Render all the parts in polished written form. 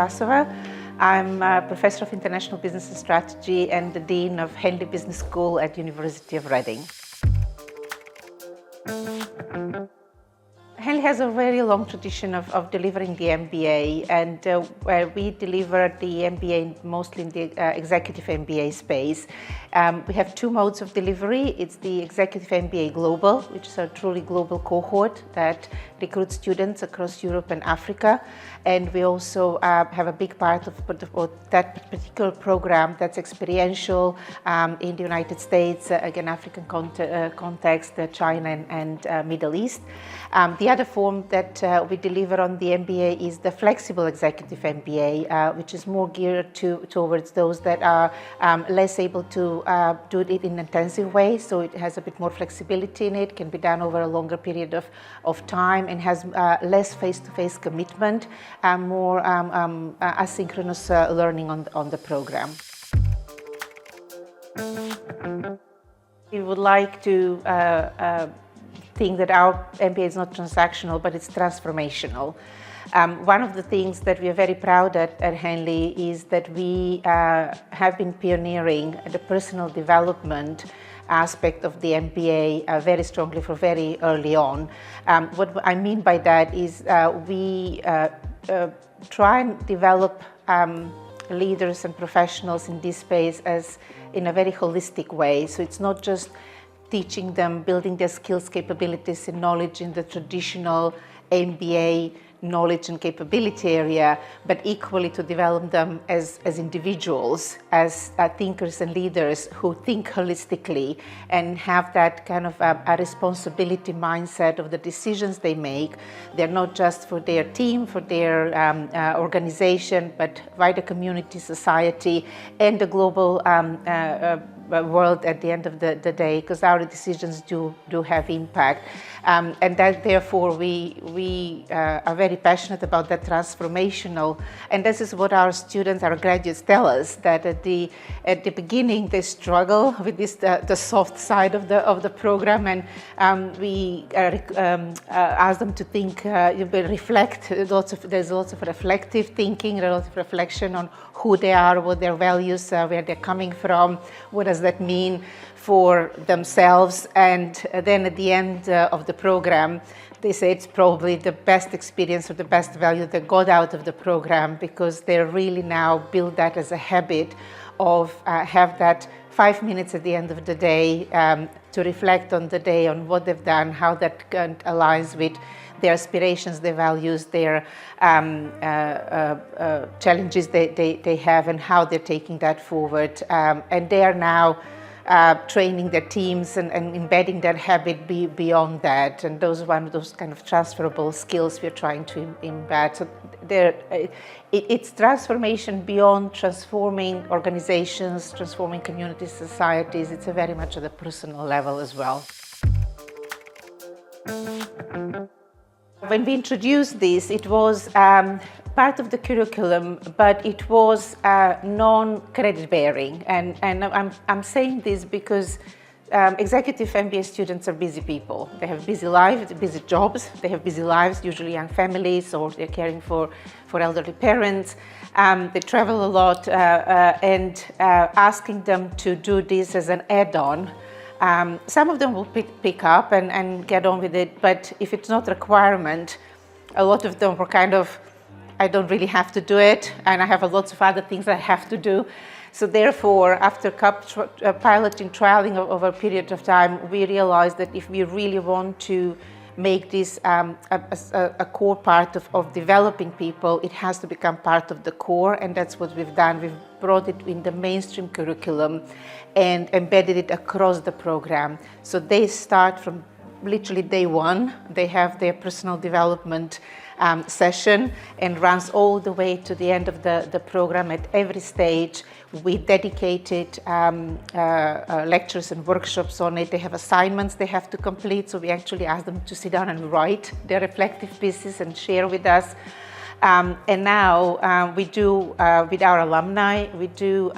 Spasova. I'm a professor of international business and strategy and the dean of Henley Business School at University of Reading. Henley has a very long tradition of delivering the MBA, and where we deliver the MBA mostly in the executive MBA space. We have two modes of delivery. It's the executive MBA Global, which is a truly global cohort that recruits students across Europe and Africa. And we also have a big part of that particular program that's experiential in the United States, again, African context, China and Middle East. The other form that we deliver on the MBA is the flexible executive MBA, which is more geared towards those that are less able to do it in an intensive way. So it has a bit more flexibility in it, can be done over a longer period of time, and has less face-to-face commitment and more asynchronous learning on the program. We would like to think that our MBA is not transactional, but it's transformational. One of the things that we are very proud at Henley is that we have been pioneering the personal development aspect of the MBA very strongly for very early on. What I mean by that is we try and develop leaders and professionals in this space in a very holistic way. So it's not just teaching them, building their skills, capabilities and knowledge in the traditional MBA knowledge and capability area, but equally to develop them as individuals, as thinkers and leaders who think holistically and have that kind of a responsibility mindset of the decisions they make. They're not just for their team, for their organization, but wider community, society, and the global world at the end of the day, because our decisions do have impact. And that therefore we are very passionate about that transformational, and this is what our students, our graduates tell us, that at the beginning they struggle with this the soft side of the program, and we ask them to think, reflect. There's lots of reflective thinking, a lot of reflection on who they are, what their values, where they're coming from, what does that mean for themselves. And then at the end of the program, they say it's probably the best experience or the best value they got out of the program, because they really now build that as a habit of have that 5 minutes at the end of the day to reflect on the day, on what they've done, how that aligns with their aspirations, their values, their challenges they have, and how they're taking that forward. And they are now training their teams and embedding that habit beyond that. And those are one of those kind of transferable skills we're trying to embed. So it's transformation beyond transforming organizations, transforming communities, societies. It's very much at the personal level as well. When we introduced this, it was part of the curriculum, but it was non-credit bearing. And I'm saying this because executive MBA students are busy people. They have busy lives, busy jobs, they have busy lives, usually young families, or they're caring for elderly parents. They travel a lot, and asking them to do this as an add-on, some of them will pick up and get on with it, but if it's not a requirement, a lot of them were kind of, I don't really have to do it, and I have lots of other things I have to do. So therefore, after piloting, trialing over a period of time, we realized that if we really want to make this a core part of developing people, it has to become part of the core, and that's what we've done. We've brought it in the mainstream curriculum and embedded it across the program. So they start from literally day one. They have their personal development session, and runs all the way to the end of the program. At every stage, we dedicated lectures and workshops on it. They have assignments they have to complete, so we actually ask them to sit down and write their reflective pieces and share with us. And now we do, with our alumni, we do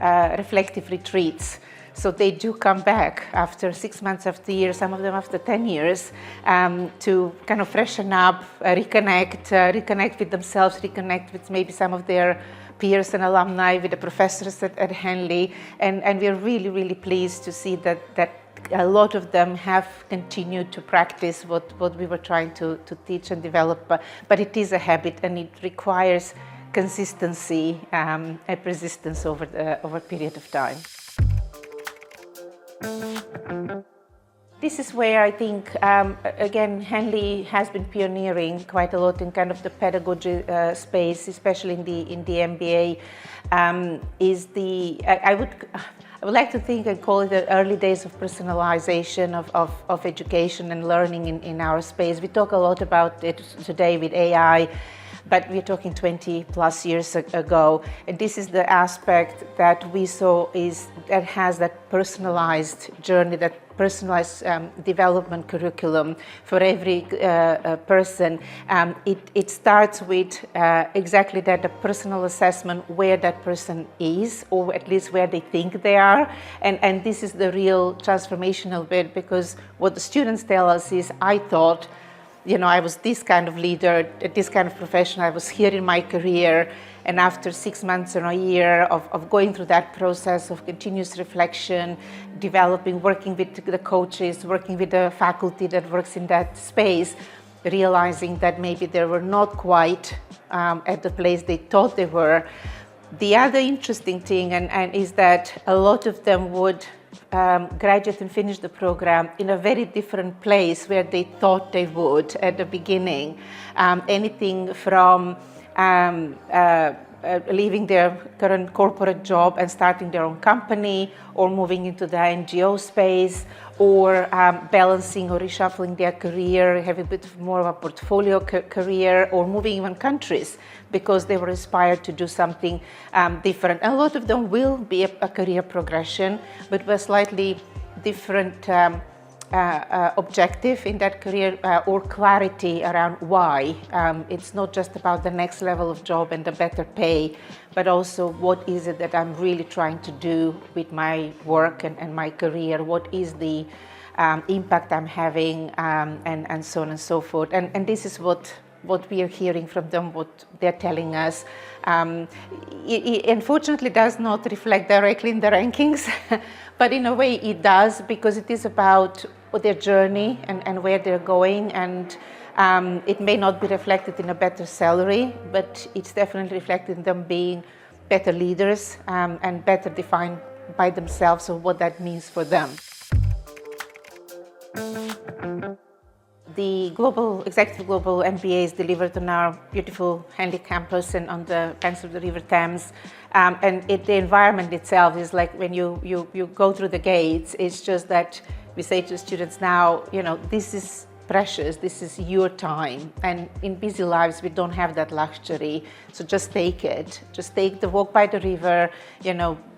reflective retreats. So they do come back after 6 months, after a year, some of them after 10 years, to kind of freshen up, reconnect with themselves, reconnect with maybe some of their peers and alumni, with the professors at Henley. And we're really, really pleased to see that a lot of them have continued to practice what we were trying to teach and develop. But it is a habit, and it requires consistency and persistence over a period of time. This is where I think, again, Henley has been pioneering quite a lot in kind of the pedagogy space, especially in the MBA. I would like to think and call it the early days of personalization of education and learning in our space. We talk a lot about it today with AI, but we're talking 20 plus years ago. And this is the aspect that we saw that has that personalized journey, that personalized development curriculum for every person. It starts with exactly that, a personal assessment where that person is, or at least where they think they are. And this is the real transformational bit, because what the students tell us is, I thought, I was this kind of leader, this kind of professional, I was here in my career, and after 6 months or a year of going through that process of continuous reflection, developing, working with the coaches, working with the faculty that works in that space, realizing that maybe they were not quite at the place they thought they were. The other interesting thing is that a lot of them would graduate and finish the program in a very different place where they thought they would at the beginning. Anything from leaving their current corporate job and starting their own company, or moving into the NGO space, or balancing or reshuffling their career, having a bit more of a portfolio career, or moving even countries because they were inspired to do something different. And a lot of them will be a career progression, but with slightly different objective in that career, or clarity around why. It's not just about the next level of job and the better pay, but also what is it that I'm really trying to do with my work and my career, what is the impact I'm having, and so on and so forth. And this is what we are hearing from them, what they're telling us. It unfortunately does not reflect directly in the rankings, but in a way it does, because it is about their journey and where they're going, and it may not be reflected in a better salary, but it's definitely reflected in them being better leaders and better defined by themselves of what that means for them. The Executive Global MBA is delivered on our beautiful Henley campus and on the banks of the River Thames. And the environment itself is like when you go through the gates, it's just that we say to students now, this is precious, this is your time. And in busy lives, we don't have that luxury. So just take it. Just take the walk by the river,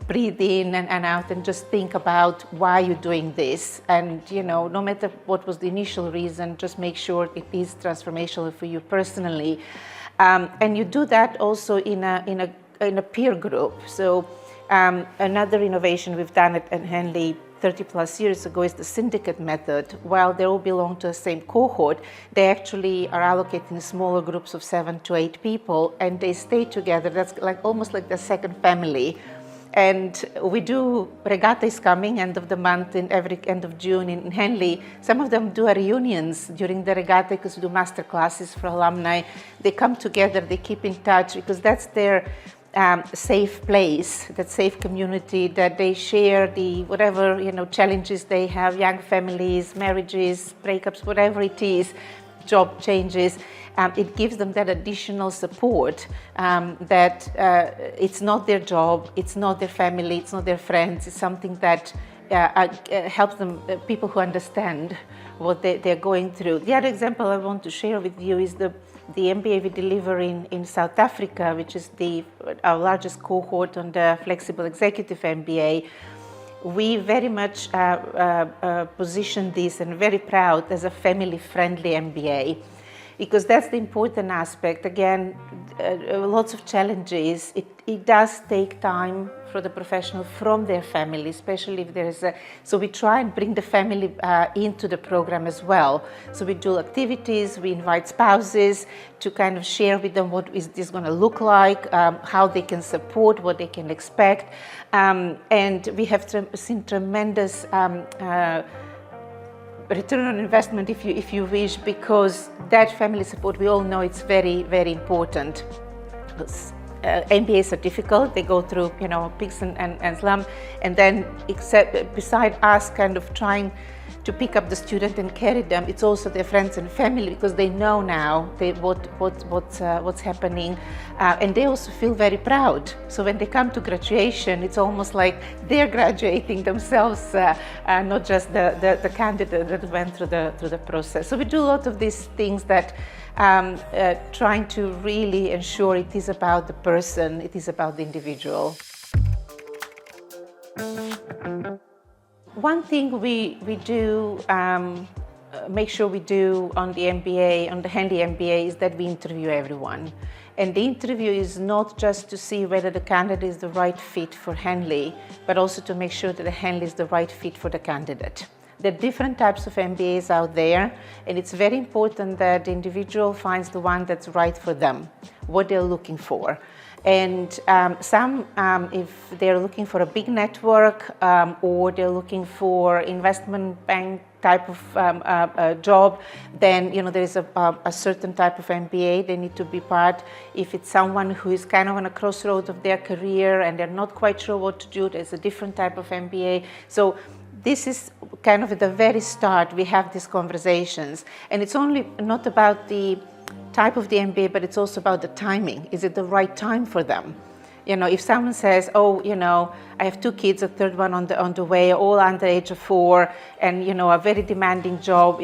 breathe in and out, and just think about why you're doing this. And no matter what was the initial reason, just make sure it is transformational for you personally. And you do that also in a peer group. So another innovation we've done at Henley 30 plus years ago is the syndicate method. While they all belong to the same cohort, they actually are allocated in smaller groups of 7 to 8 people, and they stay together. That's almost like the second family. And we do, regatta is coming end of the month, in every end of June in Henley. Some of them do reunions during the regatta because we do master classes for alumni. They come together, they keep in touch, because that's their safe place, that safe community, that they share the whatever challenges they have, young families, marriages, breakups, whatever it is, job changes. It gives them that additional support, that it's not their job, it's not their family, it's not their friends, it's something that helps them, people who understand what they're going through. The other example I want to share with you is the MBA we deliver in South Africa, which is our largest cohort on the Flexible Executive MBA. We very much position this, and very proud, as a family-friendly MBA. because that's the important aspect. Again, lots of challenges. It does take time for the professional from their family, especially if there is so we try and bring the family into the program as well. So we do activities, we invite spouses to kind of share with them what is this going to look like, how they can support, what they can expect. And we have seen tremendous return on investment, if you wish, because that family support, we all know it's very, very important. MBAs are difficult. They go through, peaks and slumps, and then beside us kind of trying to pick up the student and carry them, it's also their friends and family, because they know now what's happening, and they also feel very proud. So when they come to graduation, it's almost like they're graduating themselves, not just the candidate that went through the process. So we do a lot of these things that trying to really ensure it is about the person, it is about the individual. One thing we do, make sure we do on the MBA, on the Henley MBA, is that we interview everyone. And the interview is not just to see whether the candidate is the right fit for Henley, but also to make sure that the Henley is the right fit for the candidate. There are different types of MBAs out there, and it's very important that the individual finds the one that's right for them, what they're looking for. And some, if they're looking for a big network, or they're looking for investment bank type of job, then there is a certain type of MBA they need to be part. If it's someone who is kind of on a crossroad of their career and they're not quite sure what to do, there's a different type of MBA. So this is kind of at the very start we have these conversations, and it's only not about the type of the MBA, but it's also about the timing. Is it the right time for them? If someone says, oh, I have 2 kids, a third one on the way, all under the age of 4, and a very demanding job,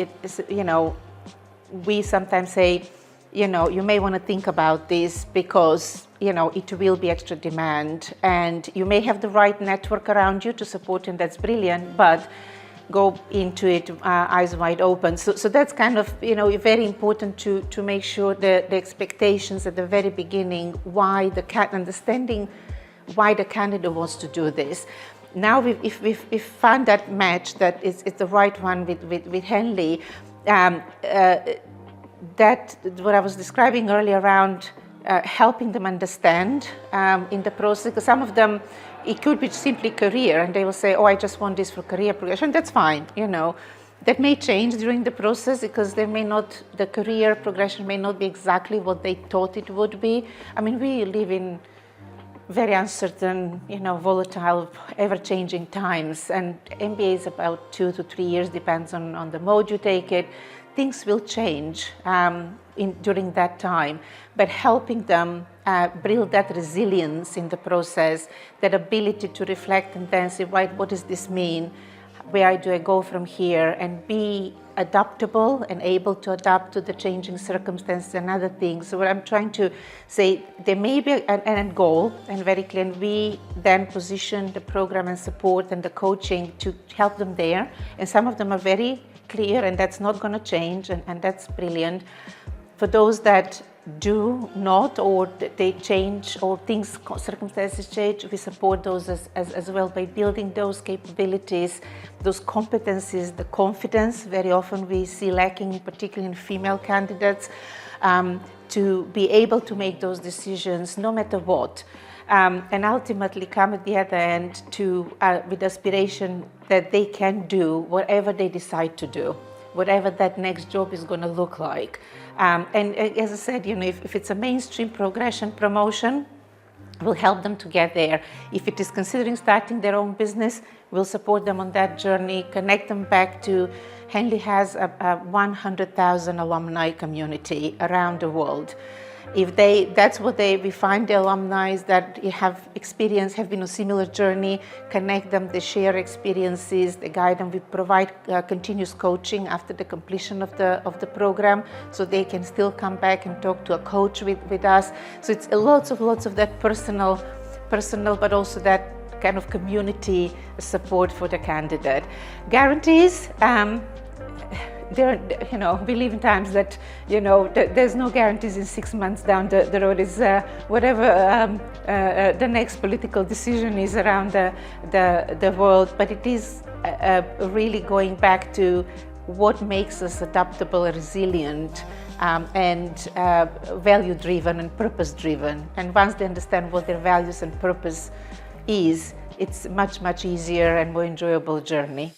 we sometimes say, you may want to think about this, because it will be extra demand, and you may have the right network around you to support, and that's brilliant, but go into it eyes wide open. So that's kind of very important to make sure the expectations at the very beginning, understanding why the candidate wants to do this. Now if we've found that match that is the right one with Henley, that what I was describing earlier around helping them understand in the process, because some of them, it could be simply career, and they will say, oh, I just want this for career progression. That's fine, That may change during the process, because the career progression may not be exactly what they thought it would be. I mean, we live in very uncertain, volatile, ever-changing times, and MBA is about 2 to 3 years, depends on the mode you take it. Things will change during that time, but helping them build that resilience in the process, that ability to reflect and then say, right, what does this mean? Where do I go from here? And be adaptable and able to adapt to the changing circumstances and other things. So what I'm trying to say, there may be an end goal, and very clear, and we then position the program and support and the coaching to help them there. And some of them are very clear, and that's not going to change, and that's brilliant. For those that do not, or they change, or circumstances change, we support those as well by building those capabilities, those competencies, the confidence very often we see lacking, particularly in female candidates, to be able to make those decisions no matter what. And ultimately come at the other end with aspiration that they can do whatever they decide to do, whatever that next job is going to look like. And as I said, if it's a mainstream progression promotion, we'll help them to get there. If it is considering starting their own business, we'll support them on that journey, connect them back to Henley has a 100,000 alumni community around the world. If we find the alumni that have been on a similar journey, connect them, they share experiences, they guide them. We provide continuous coaching after the completion of the program, so they can still come back and talk to a coach with us. So it's lots of that personal, but also that kind of community support for the candidate. Guarantees. we live in times that, there's no guarantees in 6 months down the road is whatever the next political decision is around the world, but it is really going back to what makes us adaptable, resilient, and value-driven and purpose-driven. And once they understand what their values and purpose is, it's much, much easier and more enjoyable journey.